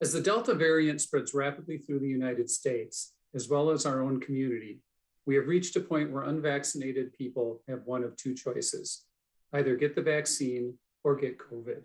As the Delta variant spreads rapidly through the United States, as well as our own community, we have reached a point where unvaccinated people have one of two choices: either get the vaccine or get COVID.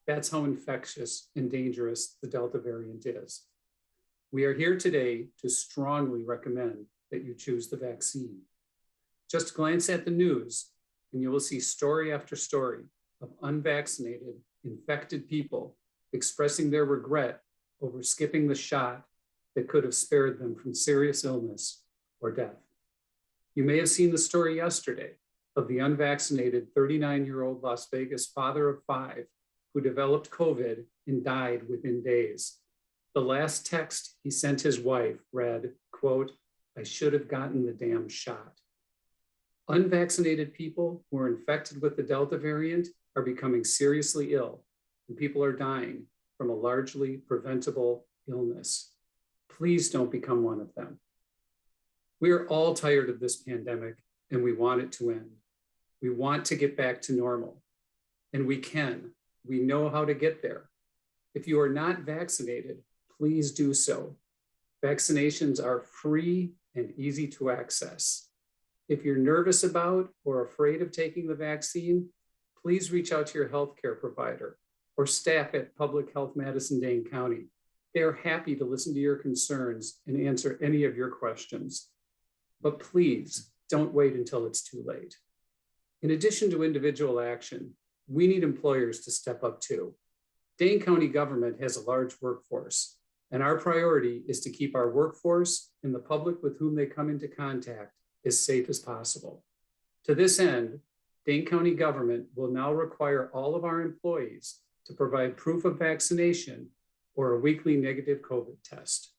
That's how infectious and dangerous the Delta variant is. We are here today to strongly recommend that you choose the vaccine. Just glance at the news and you will see story after story of unvaccinated, infected people expressing their regret over skipping the shot that could have spared them from serious illness or death. You may have seen the story yesterday of the unvaccinated 39-year-old Las Vegas father of 5 who developed COVID and died within days. The last text he sent his wife read, quote, "I should have gotten the damn shot." Unvaccinated people who are infected with the Delta variant are becoming seriously ill, and people are dying from a largely preventable illness. Please don't become one of them. We are all tired of this pandemic, and we want it to end. We want to get back to normal, and we can. We know how to get there. If you are not vaccinated, please do so. Vaccinations are free and easy to access. If you're nervous about or afraid of taking the vaccine, please reach out to your healthcare provider or staff at Public Health Madison Dane County. They are happy to listen to your concerns and answer any of your questions. But please don't wait until it's too late. In addition to individual action, we need employers to step up too. Dane County government has a large workforce, and our priority is to keep our workforce and the public with whom they come into contact as safe as possible. To this end, Dane County government will now require all of our employees to provide proof of vaccination or a weekly negative COVID test.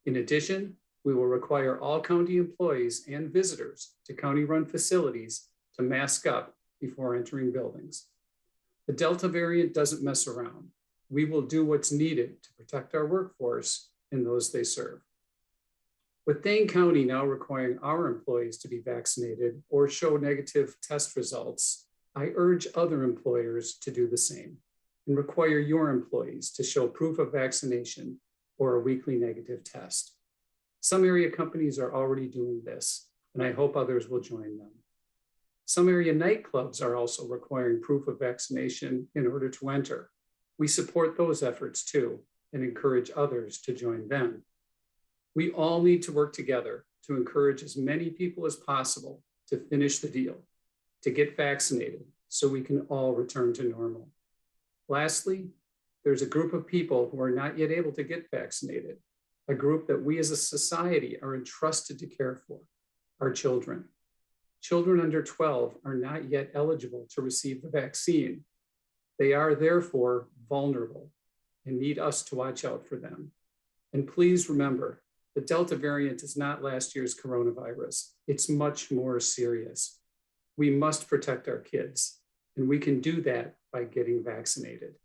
In addition, we will require all county employees and visitors to county-run facilities to mask up before entering buildings. The Delta variant doesn't mess around. We will do what's needed to protect our workforce and those they serve. With Dane County now requiring our employees to be vaccinated or show negative test results, I urge other employers to do the same and require your employees to show proof of vaccination or a weekly negative test. Some area companies are already doing this, and I hope others will join them. Some area nightclubs are also requiring proof of vaccination in order to enter. We support those efforts too and encourage others to join them. We all need to work together to encourage as many people as possible to finish the deal, to get vaccinated so we can all return to normal. Lastly, there's a group of people who are not yet able to get vaccinated, a group that we as a society are entrusted to care for, our children. Children under 12 are not yet eligible to receive the vaccine. They are therefore vulnerable and need us to watch out for them. And please remember, the Delta variant is not last year's coronavirus. It's much more serious. We must protect our kids, and we can do that by getting vaccinated.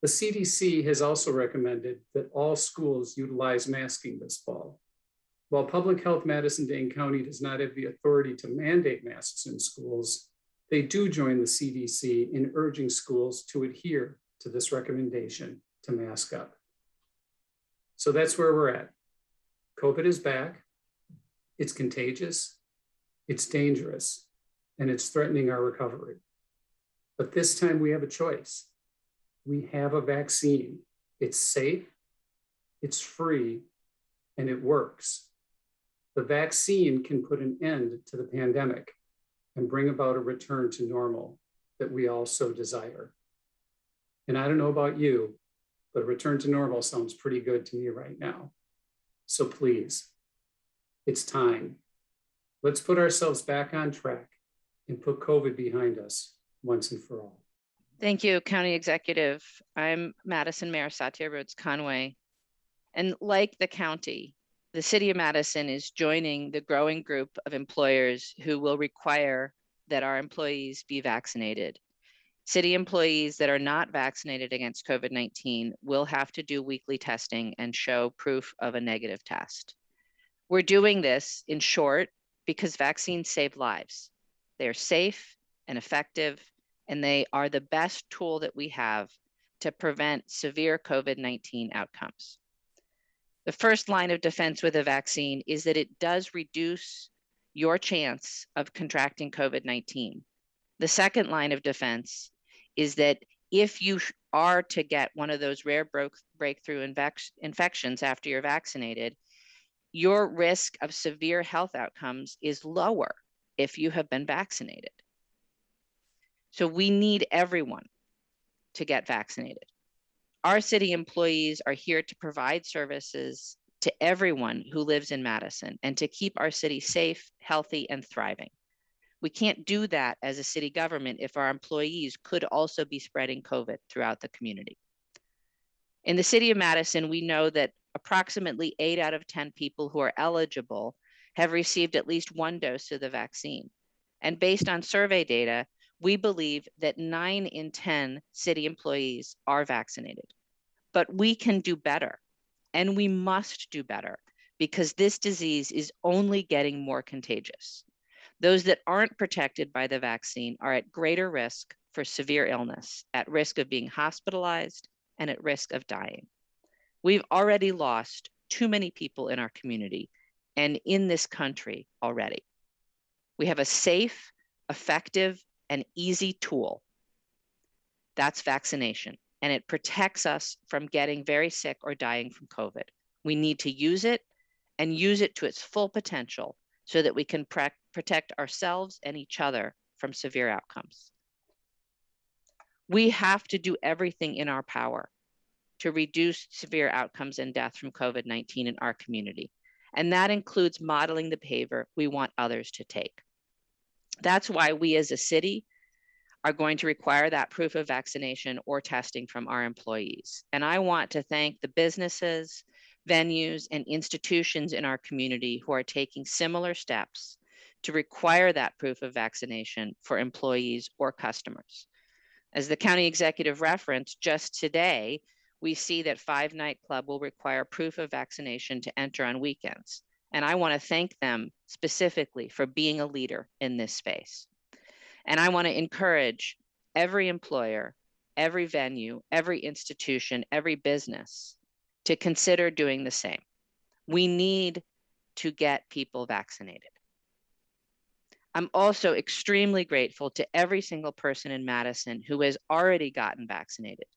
The CDC has also recommended that all schools utilize masking this fall. While Public Health Madison Dane County does not have the authority to mandate masks in schools, they do join the CDC in urging schools to adhere to this recommendation to mask up. So that's where we're at. COVID is back, it's contagious, it's dangerous, and it's threatening our recovery. But this time we have a choice. We have a vaccine. It's safe, it's free, and it works. The vaccine can put an end to the pandemic and bring about a return to normal that we all so desire. And I don't know about you, but a return to normal sounds pretty good to me right now. So please, it's time. Let's put ourselves back on track and put COVID behind us once and for all. Thank you, County Executive. I'm Madison Mayor Satya Rhodes-Conway. And like the county, the City of Madison is joining the growing group of employers who will require that our employees be vaccinated. City employees that are not vaccinated against COVID-19 will have to do weekly testing and show proof of a negative test. We're doing this, in short, because vaccines save lives. They are safe and effective, and they are the best tool that we have to prevent severe COVID-19 outcomes. The first line of defense with a vaccine is that it does reduce your chance of contracting COVID-19. The second line of defense is that if you are to get one of those rare breakthrough infections after you're vaccinated, your risk of severe health outcomes is lower if you have been vaccinated. So we need everyone to get vaccinated. Our city employees are here to provide services to everyone who lives in Madison and to keep our city safe, healthy, and thriving. We can't do that as a city government if our employees could also be spreading COVID throughout the community. In the city of Madison, we know that approximately 8 out of 10 people who are eligible have received at least one dose of the vaccine. And based on survey data, we believe that 9 in 10 city employees are vaccinated. But we can do better, and we must do better, because this disease is only getting more contagious. Those that aren't protected by the vaccine are at greater risk for severe illness, at risk of being hospitalized, and at risk of dying. We've already lost too many people in our community and in this country already. We have a safe, effective, and easy tool. That's vaccination, and it protects us from getting very sick or dying from COVID. We need to use it and use it to its full potential so that we can protect ourselves and each other from severe outcomes. We have to do everything in our power to reduce severe outcomes and death from COVID-19 in our community. And that includes modeling the behavior we want others to take. That's why we as a city are going to require that proof of vaccination or testing from our employees. And I want to thank the businesses, venues, and institutions in our community who are taking similar steps to require that proof of vaccination for employees or customers. As the county executive referenced, just today, we see that 5 Nightclub will require proof of vaccination to enter on weekends. And I want to thank them specifically for being a leader in this space. And I want to encourage every employer, every venue, every institution, every business to consider doing the same. We need to get people vaccinated. I'm also extremely grateful to every single person in Madison who has already gotten vaccinated,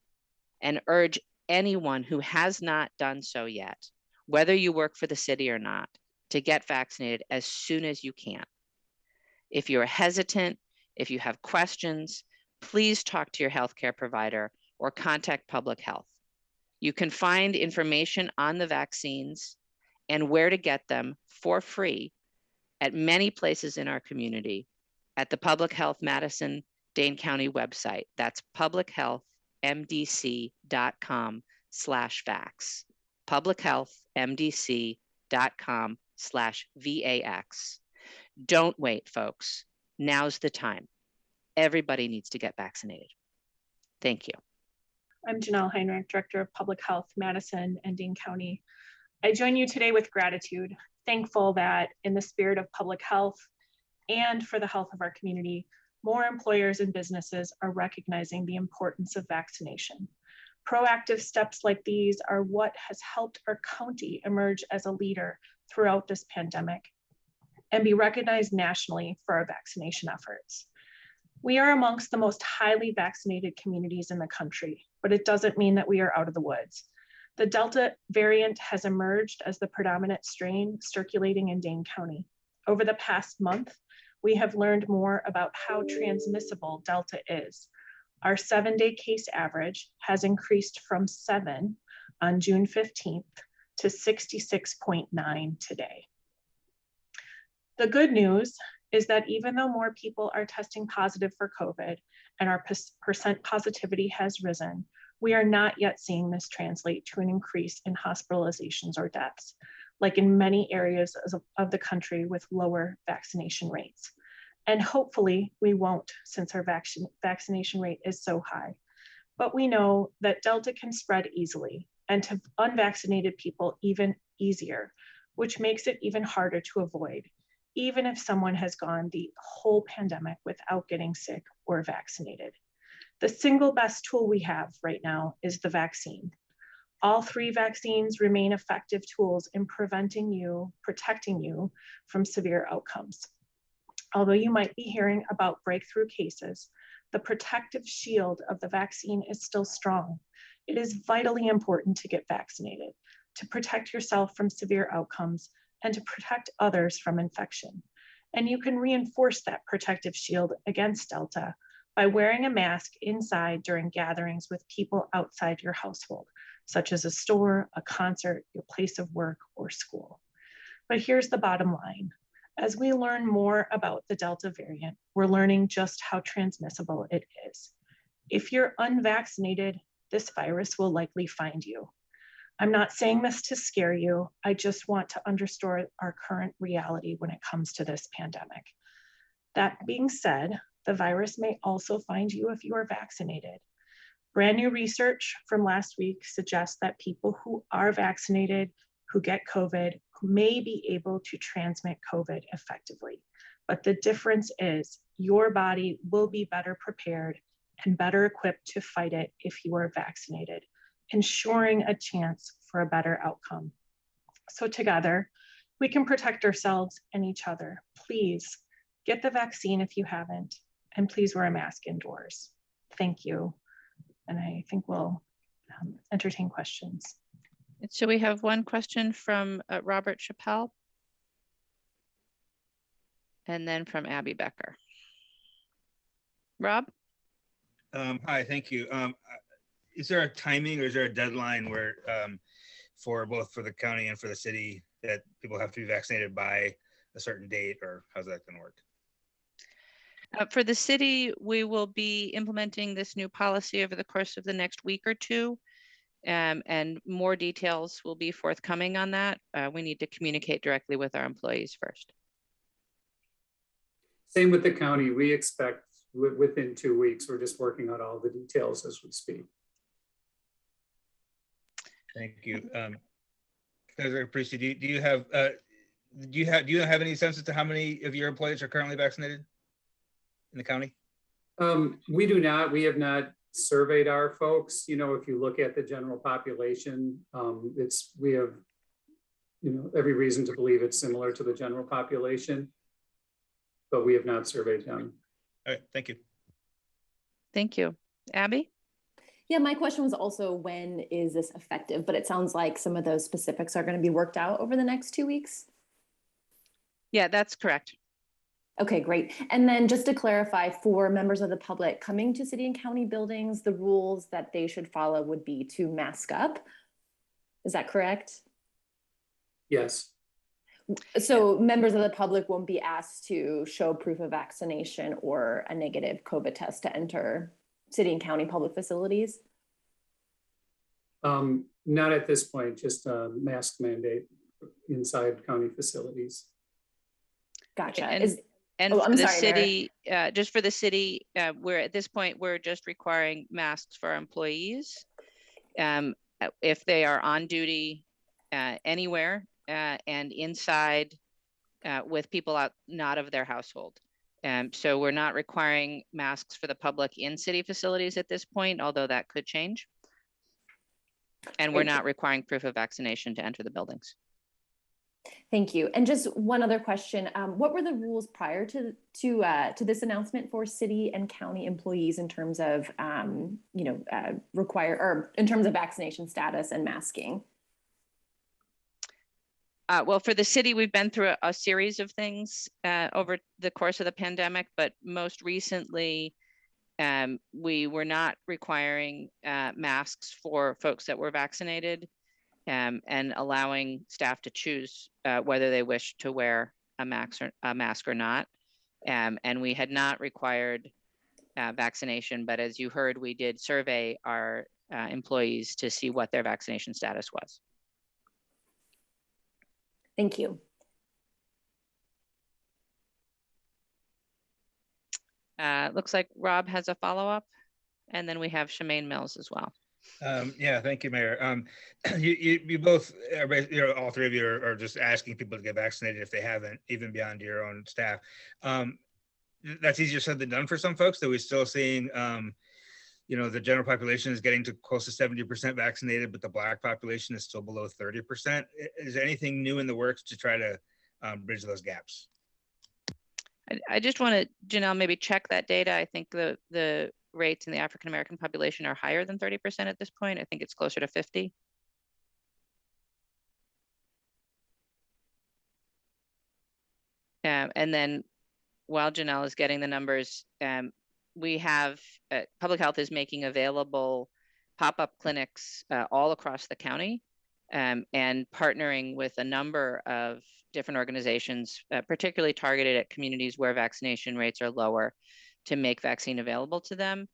and urge anyone who has not done so yet, whether you work for the city or not, to get vaccinated as soon as you can. If you're hesitant, if you have questions, please talk to your healthcare provider or contact public health. You can find information on the vaccines and where to get them for free at many places in our community at the Public Health Madison Dane County website. That's publichealthmdc.com/vax. publichealthmdc.com/VAX. Don't wait, folks. Now's the time. Everybody needs to get vaccinated. Thank you. I'm Janel Heinrich, Director of Public Health, Madison and Dane County. I join you today with gratitude, thankful that in the spirit of public health and for the health of our community, more employers and businesses are recognizing the importance of vaccination. Proactive steps like these are what has helped our county emerge as a leader throughout this pandemic and be recognized nationally for our vaccination efforts. We are amongst the most highly vaccinated communities in the country, but it doesn't mean that we are out of the woods. The Delta variant has emerged as the predominant strain circulating in Dane County. Over the past month, we have learned more about how transmissible Delta is. Our 7-day case average has increased from 7 on June 15th to 66.9 today. The good news is that even though more people are testing positive for COVID and our percent positivity has risen, we are not yet seeing this translate to an increase in hospitalizations or deaths, like in many areas of the country with lower vaccination rates. And hopefully we won't, since our vaccination rate is so high. But we know that Delta can spread easily and to unvaccinated people even easier, which makes it even harder to avoid, even if someone has gone the whole pandemic without getting sick or vaccinated. The single best tool we have right now is the vaccine. All 3 vaccines remain effective tools in protecting you from severe outcomes. Although you might be hearing about breakthrough cases, the protective shield of the vaccine is still strong. It is vitally important to get vaccinated, to protect yourself from severe outcomes, and to protect others from infection. And you can reinforce that protective shield against Delta by wearing a mask inside during gatherings with people outside your household, such as a store, a concert, your place of work, or school. But here's the bottom line. As we learn more about the Delta variant, we're learning just how transmissible it is. If you're unvaccinated, this virus will likely find you. I'm not saying this to scare you. I just want to underscore our current reality when it comes to this pandemic. That being said, the virus may also find you if you are vaccinated. Brand new research from last week suggests that people who are vaccinated, who get COVID, may be able to transmit COVID effectively. But the difference is your body will be better prepared and better equipped to fight it if you are vaccinated, ensuring a chance for a better outcome. So together, we can protect ourselves and each other. Please get the vaccine if you haven't, and please wear a mask indoors. Thank you. And I think we'll entertain questions. So we have one question from Robert Chappelle, and then from Abby Becker. Rob? Hi, thank you. Is there a timing or is there a deadline where for both for the county and for the city that people have to be vaccinated by a certain date, or how's that going to work? For the city, we will be implementing this new policy over the course of the next week or two, and more details will be forthcoming on that. We need to communicate directly with our employees first. Same with the county. We expect within 2 weeks. We're just working out all the details as we speak. Thank you. Parisi, do you have any sense as to how many of your employees are currently vaccinated in the county? We do not. We have not surveyed our folks. You know, if you look at the general population, we have, you know, every reason to believe it's similar to the general population, but we have not surveyed them. All right, thank you. Thank you. Abby? Yeah, my question was also, when is this effective? But it sounds like some of those specifics are going to be worked out over the next 2 weeks. Yeah, that's correct. Okay, great. And then just to clarify, for members of the public coming to city and county buildings, the rules that they should follow would be to mask up. Is that correct? Yes. So members of the public won't be asked to show proof of vaccination or a negative COVID test to enter city and county public facilities? Not at this point, just a mask mandate inside county facilities. Gotcha. And for the city, just for the city, we're at this point, we're just requiring masks for our employees. If they are on duty anywhere and inside with people out not of their household. So we're not requiring masks for the public in city facilities at this point, although that could change. And we're not requiring proof of vaccination to enter the buildings. Thank you. And just one other question. What were the rules prior to this announcement for city and county employees in terms of, in terms of vaccination status and masking? Well, for the city, we've been through a series of things over the course of the pandemic, but most recently, we were not requiring masks for folks that were vaccinated and allowing staff to choose whether they wish to wear a mask or not. And we had not required vaccination, but as you heard, we did survey our employees to see what their vaccination status was. Thank you. Looks like Rob has a follow-up, and then we have Shemaine Mills as well. Yeah, thank you, Mayor. You both, all three of you are just asking people to get vaccinated if they haven't, even beyond your own staff. That's easier said than done for some folks, though we're still seeing the general population is getting to close to 70% vaccinated, but the Black population is still below 30%. Is there anything new in the works to try to bridge those gaps? I just want to, Janel, maybe check that data. I think the rates in the African American population are higher than 30% at this point. I think it's closer to 50. And then while Janel is getting the numbers, we have public health is making available pop-up clinics all across the county, and partnering with a number of different organizations, particularly targeted at communities where vaccination rates are lower, to make vaccine available to them.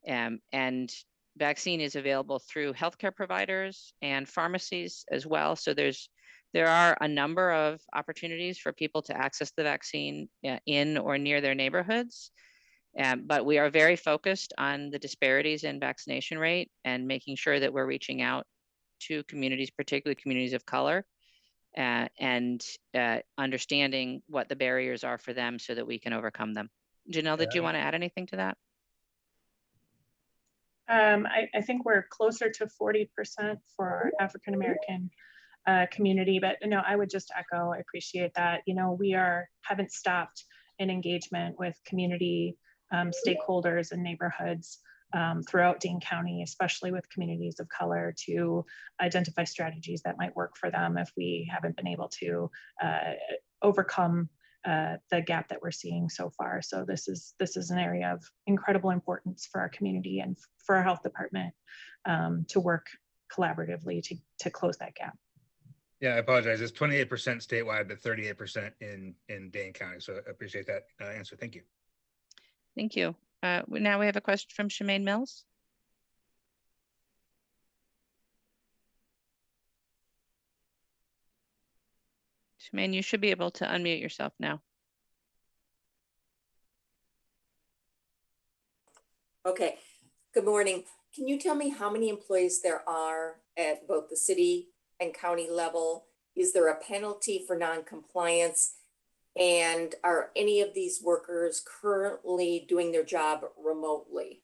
And vaccine is available through healthcare providers and pharmacies as well. So there are a number of opportunities for people to access the vaccine in or near their neighborhoods. But we are very focused on the disparities in vaccination rate and making sure that we're reaching out to communities, particularly communities of color, and understanding what the barriers are for them so that we can overcome them. Janel, did you want to add anything to that? I think we're closer to 40% for our African American community, but no, I would just echo, I appreciate that. We haven't stopped in engagement with community stakeholders and neighborhoods throughout Dane County, especially with communities of color, to identify strategies that might work for them if we haven't been able to overcome the gap that we're seeing so far. So this is an area of incredible importance for our community and for our health department to work collaboratively to close that gap. Yeah, I apologize. It's 28% statewide, but 38% in Dane County. So I appreciate that answer. Thank you. Thank you. Now we have a question from Shemaine Mills. Shemaine, you should be able to unmute yourself now. Okay, good morning. Can you tell me how many employees there are at both the city and county level? Is there a penalty for non-compliance? And are any of these workers currently doing their job remotely?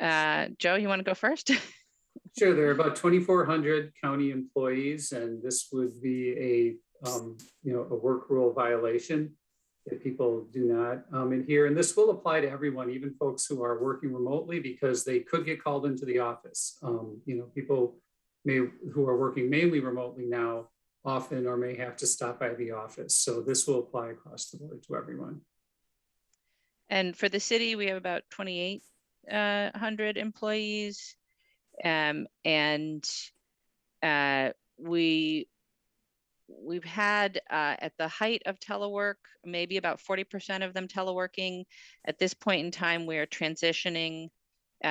Joe, you want to go first? Sure, there are about 2,400 county employees, and this would be a work rule violation if people do not adhere. And this will apply to everyone, even folks who are working remotely, because they could get called into the office. People who are working mainly remotely now often or may have to stop by the office. So this will apply across the board to everyone. And for the city, we have about 2,800 employees. We've had at the height of telework, maybe about 40% of them teleworking. At this point in time, we are transitioning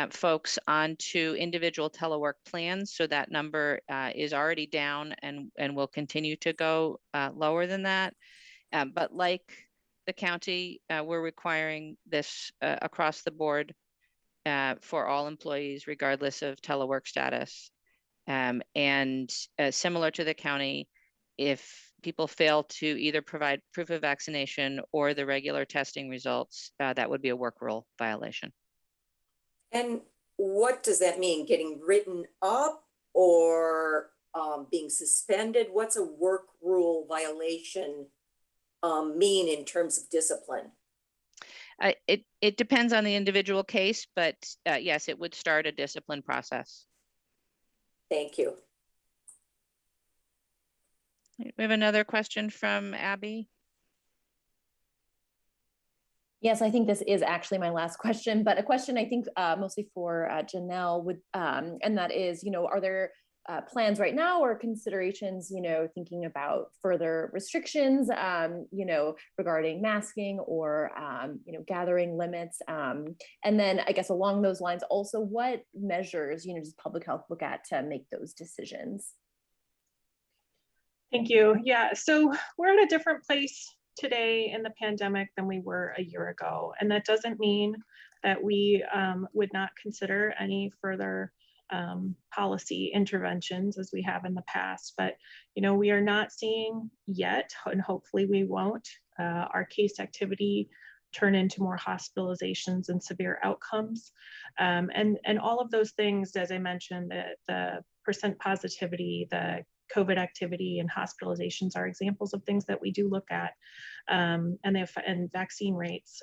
folks onto individual telework plans. So that number is already down and will continue to go lower than that. But like the county, we're requiring this across the board for all employees, regardless of telework status. And similar to the county, if people fail to either provide proof of vaccination or the regular testing results, that would be a work rule violation. And what does that mean? Getting written up or being suspended? What's a work rule violation mean in terms of discipline? It depends on the individual case, but yes, it would start a discipline process. Thank you. We have another question from Abby. Yes, I think this is actually my last question, but a question I think mostly for Janel would, and that is, are there plans right now or considerations, thinking about further restrictions, regarding masking or, gathering limits? And then I guess along those lines, also what measures, does public health look at to make those decisions? Thank you. Yeah, so we're at a different place today in the pandemic than we were a year ago. And that doesn't mean that we would not consider any further policy interventions as we have in the past. But, we are not seeing yet, and hopefully we won't, our case activity turn into more hospitalizations and severe outcomes. And all of those things, as I mentioned, the percent positivity, the COVID activity and hospitalizations are examples of things that we do look at, and vaccine rates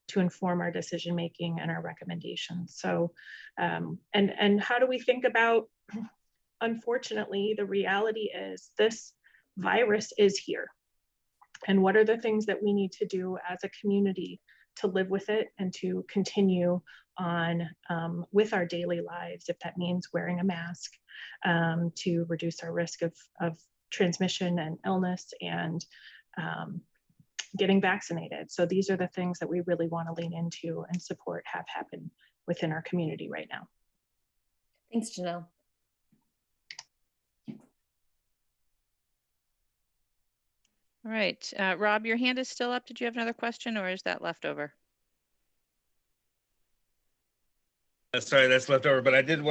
to inform our decision making and our recommendations. So, and how do we think about, unfortunately, the reality is this virus is here. And what are the things that we need to do as a community to live with it and to continue on with our daily lives, if that means wearing a mask, to reduce our risk of transmission and illness, and getting vaccinated. So these are the things that we really want to lean into and support have happen within our community right now. Thanks, Janel. All right, Rob, your hand is still up. Did you have another question, or is that left over? Sorry, that's left over, but I did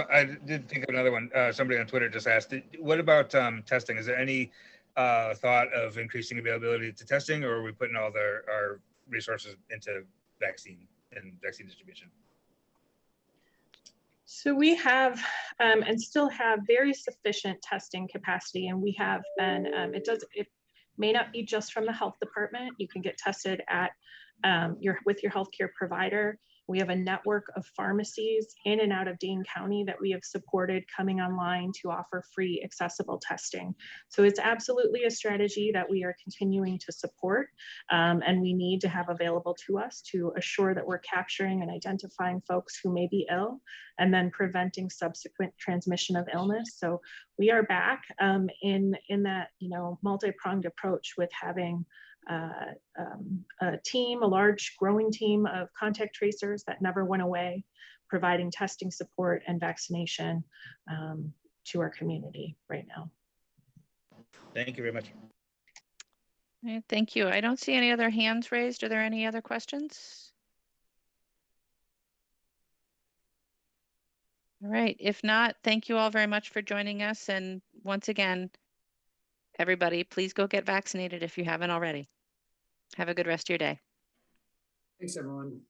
think of another one. Somebody on Twitter just asked, what about testing? Is there any thought of increasing availability to testing, or are we putting all our resources into vaccine and vaccine distribution? So we have and still have very sufficient testing capacity, and we have been, it may not be just from the health department. You can get tested at with your healthcare provider. We have a network of pharmacies in and out of Dane County that we have supported coming online to offer free accessible testing. So it's absolutely a strategy that we are continuing to support, and we need to have available to us to assure that we're capturing and identifying folks who may be ill and then preventing subsequent transmission of illness. So we are back in that, multi-pronged approach with having a large growing team of contact tracers that never went away, providing testing support and vaccination to our community right now. Thank you very much. All right, thank you. I don't see any other hands raised. Are there any other questions? All right, if not, thank you all very much for joining us. And once again, everybody, please go get vaccinated if you haven't already. Have a good rest of your day. Thanks, everyone.